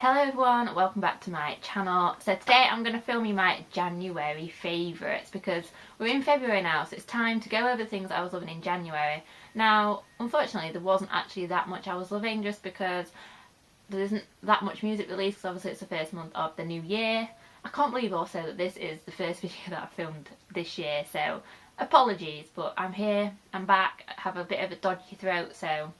Hello everyone, welcome back to my channel. So today I'm going to film you my January favourites because we're in February now, so it's time to go over things I was loving in January. Now, unfortunately there wasn't actually that much I was loving just because there isn't that much music released because obviously it's the first month of the new year. I can't believe also that this is the first video that I filmed this year, so apologies, but I'm here, I'm back, I have a bit of a dodgy throat, so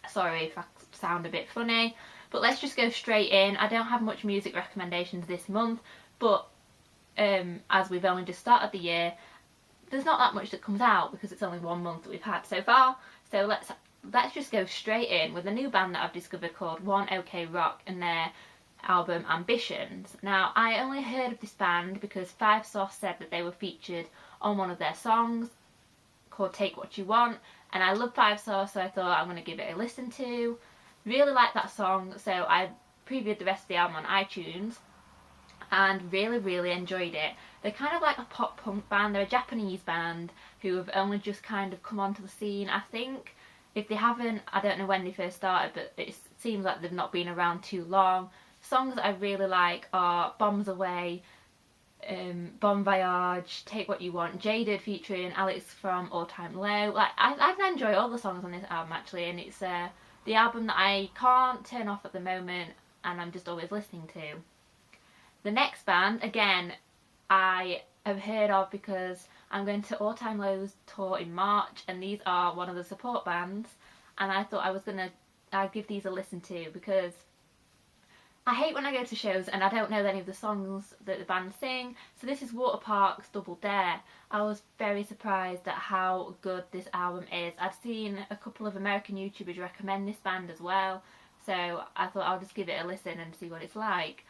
sorry if I sound a bit funny. But let's just go straight in. I don't have much music recommendations this month, but as we've only just started the year, there's not that much that comes out because it's only 1 month that we've had so far. So let's just go straight in with a new band that I've discovered called One OK Rock and their album Ambitions. Now, I only heard of this band because 5 Sauce said that they were featured on one of their songs called Take What You Want, and I love 5 Sauce, so I thought I'm going to give it a listen to. Really like that song, so I previewed the rest of the album on iTunes and really enjoyed it. They're kind of like a pop punk band. They're a Japanese band who have only just kind of come onto the scene, I think. If they haven't, I don't know when they first started, but it seems like they've not been around too long. Songs that I really like are Bombs Away, Bon Voyage, Take What You Want, Jaded featuring Alex from All Time Low. Like I enjoy all the songs on this album actually, and it's the album that I can't turn off at the moment and I'm just always listening to. The next band, again, I have heard of because I'm going to All Time Low's tour in March, and these are one of the support bands, and I thought I'd give these a listen to because I hate when I go to shows and I don't know any of the songs that the band sing. So this is Waterparks Double Dare. I was very surprised at how good this album is. I'd seen a couple of American YouTubers recommend this band as well, so I thought I'll just give it a listen and see what it's like.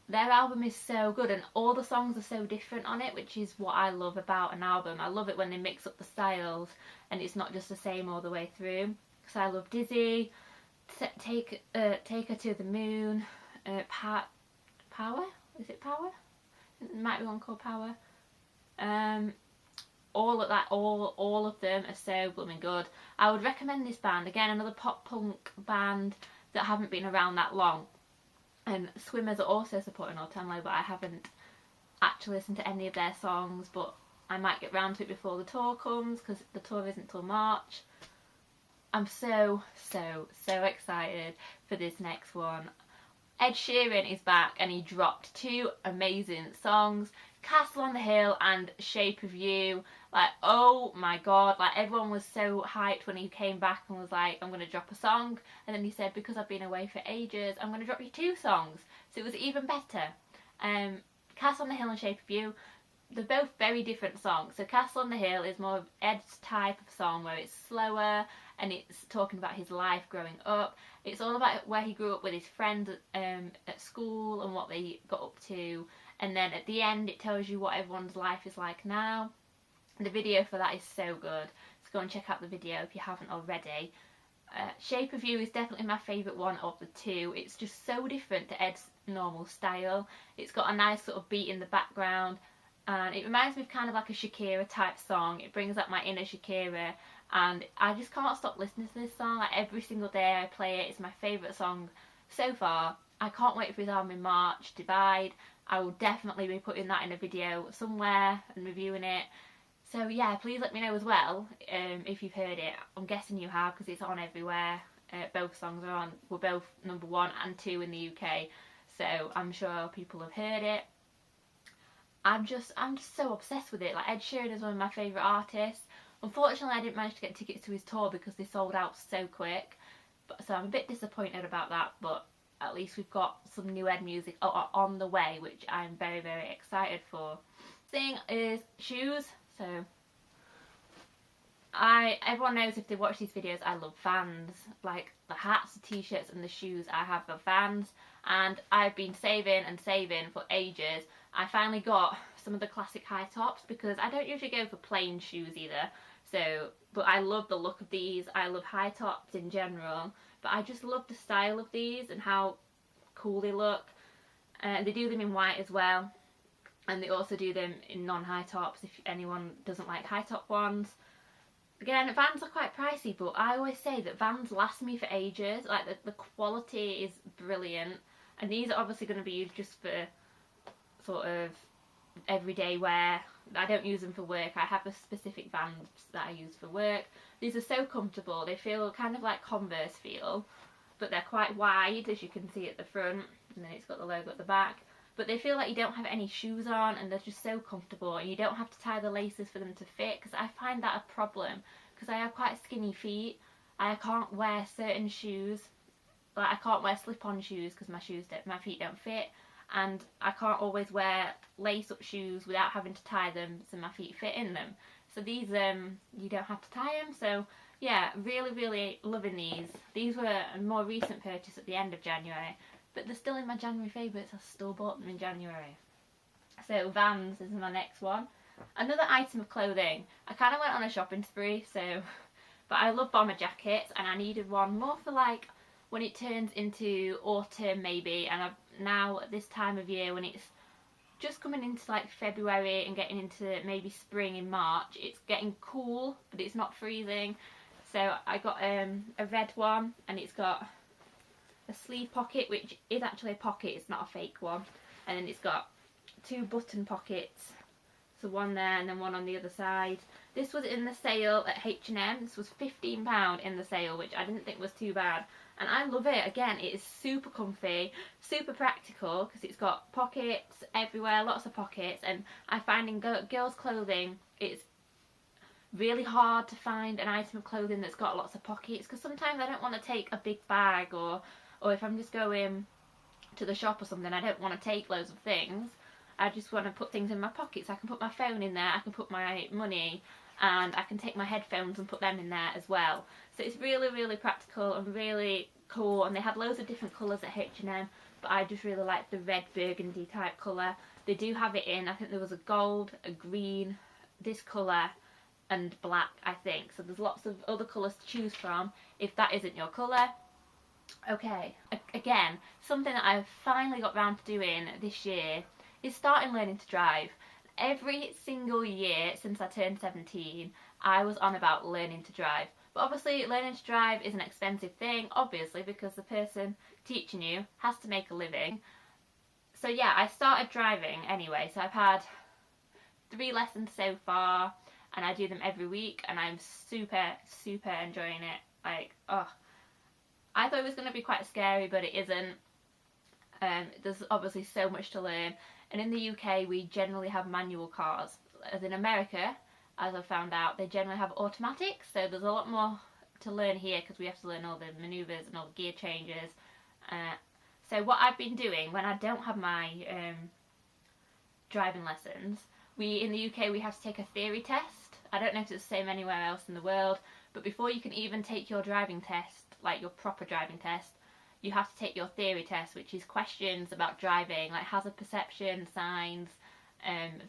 Their album is so good and all the songs are so different on it, which is what I love about an album. I love it when they mix up the styles and it's not just the same all the way through. So I love Dizzy, Take Her to the Moon, Power? Is it Power? It might be one called Power. All of them are so blooming good. I would recommend this band. Again, another pop punk band that haven't been around that long. And Swimmers are also supporting All Time Low, but I haven't actually listened to any of their songs, but I might get round to it before the tour comes because the tour isn't till March. I'm so excited for this next one. Ed Sheeran is back and he dropped 2 amazing songs, Castle on the Hill and Shape of You. Like, oh my god, like everyone was so hyped when he came back and was like, I'm going to drop a song, and then he said, because I've been away for ages, I'm going to drop you 2 songs. So it was even better. Castle on the Hill and Shape of You, they're both very different songs. So Castle on the Hill is more of Ed's type of song where it's slower and it's talking about his life growing up. It's all about where he grew up with his friends at school and what they got up to, and then at the end it tells you what everyone's life is like now. The video for that is so good, so go and check out the video if you haven't already. Shape of You is definitely my favourite one of the 2. It's just so different to Ed's normal style. It's got a nice sort of beat in the background and it reminds me of kind of like a Shakira type song. It brings up my inner Shakira, and I just can't stop listening to this song. Like every single day I play it. It's my favourite song so far. I can't wait for his album in March, Divide. I will definitely be putting that in a video somewhere and reviewing it. So yeah, please let me know as well if you've heard it. I'm guessing you have because it's on everywhere. Both songs were both number 1 and 2 in the UK, so I'm sure people have heard it. I'm just so obsessed with it. Like, Ed Sheeran is one of my favourite artists. Unfortunately, I didn't manage to get tickets to his tour because they sold out so quick. So I'm a bit disappointed about that, but at least we've got some new Ed music on the way, which I'm very excited for. Thing is Shoes. So everyone knows if they watch these videos, I love Vans. Like the hats, the t-shirts and the shoes I have are Vans, and I've been saving for ages. I finally got some of the classic high tops because I don't usually go for plain shoes either. So, but I love the look of these. I love high tops in general, but I just love the style of these and how cool they look. They do them in white as well, and they also do them in non-high tops if anyone doesn't like high top ones. Again, Vans are quite pricey, but I always say that Vans last me for ages. Like the quality is brilliant. And these are obviously going to be used just for sort of everyday wear. I don't use them for work. I have a specific Vans that I use for work. These are so comfortable. They feel kind of like Converse feel, but they're quite wide, as you can see at the front, and then it's got the logo at the back. But they feel like you don't have any shoes on, and they're just so comfortable, and you don't have to tie the laces for them to fit, because I find that a problem, because I have quite skinny feet. I can't wear certain shoes, like I can't wear slip-on shoes because my feet don't fit, and I can't always wear lace-up shoes without having to tie them so my feet fit in them. So these, you don't have to tie them. So yeah, really loving these. These were a more recent purchase at the end of January, but they're still in my January favourites. I still bought them in January. So Vans is my next one. Another item of clothing. I kind of went on a shopping spree, but I love bomber jackets, and I needed one more for like when it turns into autumn maybe, and now at this time of year when it's just coming into like February and getting into maybe spring in March, it's getting cool but it's not freezing. So I got a red one, and it's got a sleeve pocket, which is actually a pocket, it's not a fake one, and then it's got 2 button pockets, so one there and then one on the other side. This was in the sale at H&M. This was £15 in the sale, which I didn't think was too bad. And I love it. Again, it is super comfy, super practical, because it's got pockets everywhere, lots of pockets. And I find in girls' clothing, it's really hard to find an item of clothing that's got lots of pockets, because sometimes I don't want to take a big bag, or if I'm just going to the shop or something, I don't want to take loads of things. I just want to put things in my pockets. I can put my phone in there, I can put my money, and I can take my headphones and put them in there as well. So it's really practical and really cool, and they had loads of different colours at H&M, but I just really like the red burgundy type colour. They do have it in, I think there was a gold, a green, this colour, and black, I think. So there's lots of other colours to choose from if that isn't your colour. Okay, again, something that I've finally got round to doing this year is starting learning to drive. Every single year since I turned 17, I was on about learning to drive. But obviously learning to drive is an expensive thing, obviously, because the person teaching you has to make a living. So yeah, I started driving anyway, so I've had 3 lessons so far, and I do them every week, and I'm super enjoying it. Like, oh, I thought it was going to be quite scary, but it isn't. There's obviously so much to learn, and in the UK we generally have manual cars. As in America, as I found out, they generally have automatic, so there's a lot more to learn here because we have to learn all the manoeuvres and all the gear changes. So what I've been doing when I don't have my driving lessons, in the UK we have to take a theory test. I don't know if it's the same anywhere else in the world, but before you can even take your driving test, like your proper driving test, you have to take your theory test, which is questions about driving, like hazard perception, signs,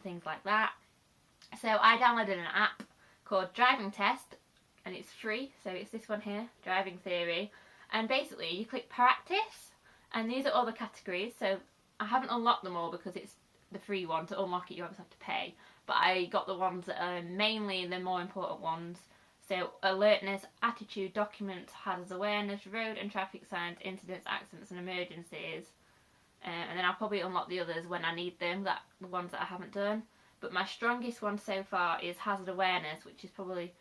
things like that. So I downloaded an app called Driving Test, and it's free, so it's this one here, Driving Theory, and basically you click practice, and these are all the categories. So I haven't unlocked them all because it's the free one. To unlock it you obviously have to pay, but I got the ones that are mainly the more important ones. So alertness, attitude, documents, hazards awareness, road and traffic signs, incidents, accidents and emergencies. And then I'll probably unlock the others when I need them, the ones that I haven't done. But my strongest one so far is hazard awareness, which is probably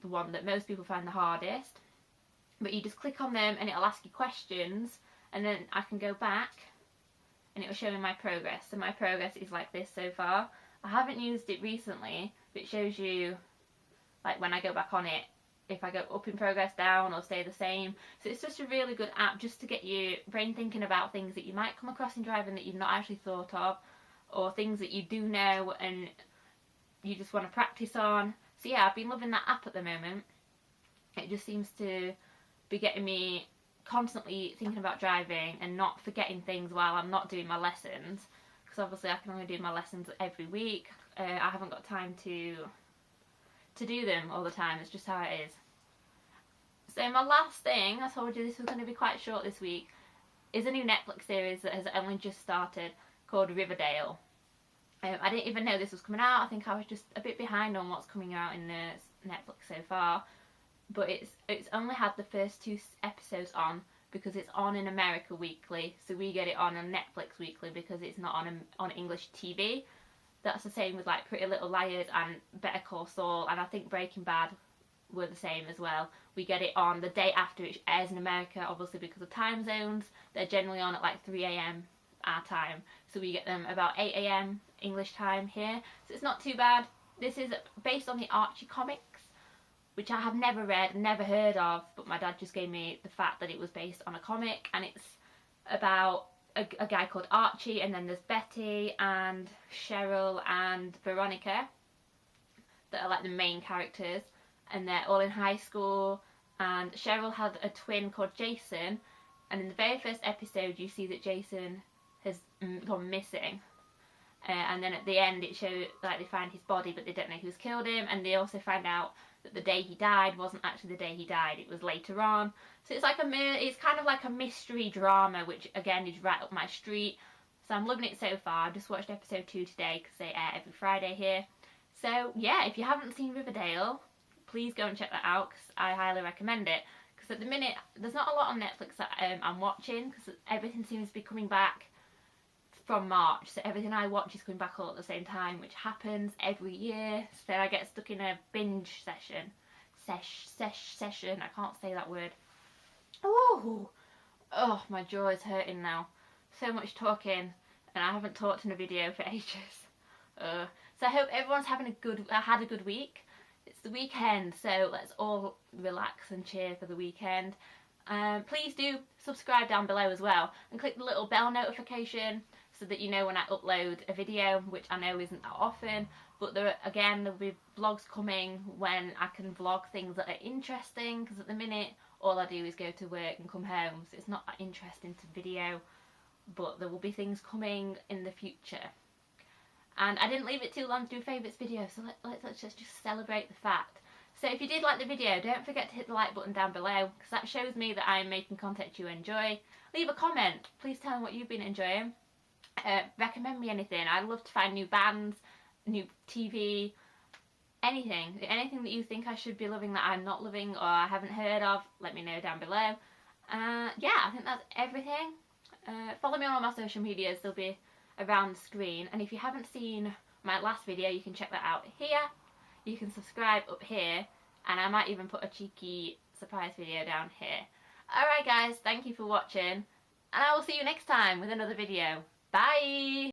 the one that most people find the hardest. But you just click on them and it'll ask you questions, and then I can go back and it'll show me my progress. So my progress is like this so far. I haven't used it recently, but it shows you, like when I go back on it, if I go up in progress, down, or stay the same. So it's just a really good app just to get your brain thinking about things that you might come across in driving that you've not actually thought of, or things that you do know and you just want to practice on. So yeah, I've been loving that app at the moment. It just seems to be getting me constantly thinking about driving and not forgetting things while I'm not doing my lessons, because obviously I can only do my lessons every week. I haven't got time to do them all the time. It's just how it is. So my last thing, I told you this was going to be quite short this week, is a new Netflix series that has only just started called Riverdale. I didn't even know this was coming out. I think I was just a bit behind on what's coming out in Netflix so far, but it's only had the first 2 episodes on, because it's on in America weekly, so we get it on Netflix weekly because it's not on English TV. That's the same with like Pretty Little Liars and Better Call Saul, and I think Breaking Bad were the same as well. We get it on the day after it airs in America, obviously because of time zones. They're generally on at like 3 a.m. our time, so we get them about 8 a.m. English time here, so it's not too bad. This is based on the Archie comics, which I have never read, never heard of, but my dad just gave me the fact that it was based on a comic, and it's about a guy called Archie, and then there's Betty and Cheryl and Veronica that are like the main characters, and they're all in high school, and Cheryl had a twin called Jason, and in the very first episode you see that Jason has gone missing. And then at the end it shows like they find his body, but they don't know who's killed him, and they also find out that the day he died wasn't actually the day he died, it was later on. So it's like it's kind of like a mystery drama, which again is right up my street. So I'm loving it so far. I just watched episode 2 today because they air every Friday here. So yeah, if you haven't seen Riverdale, please go and check that out because I highly recommend it. Because at the minute there's not a lot on Netflix that I'm watching, because everything seems to be coming back from March, so everything I watch is coming back all at the same time, which happens every year, so I get stuck in a binge session. Session, I can't say that word. Oh, my jaw is hurting now. So much talking, and I haven't talked in a video for ages. So I hope everyone's had a good week. It's the weekend, so let's all relax and cheer for the weekend. Please do subscribe down below as well, and click the little bell notification so that you know when I upload a video, which I know isn't that often, but there'll be vlogs coming when I can vlog things that are interesting, because at the minute all I do is go to work and come home, so it's not that interesting to video, but there will be things coming in the future. And I didn't leave it too long to do a favourites video, so let's just celebrate the fact. So if you did like the video, don't forget to hit the like button down below, because that shows me that I'm making content you enjoy. Leave a comment, please tell me what you've been enjoying. Recommend me anything. I'd love to find new bands, new TV, anything that you think I should be loving that I'm not loving or I haven't heard of, let me know down below. Yeah, I think that's everything. Follow me on all my social medias, they'll be around the screen, and if you haven't seen my last video you can check that out here. You can subscribe up here, and I might even put a cheeky surprise video down here. Alright guys, thank you for watching, and I will see you next time with another video. Bye!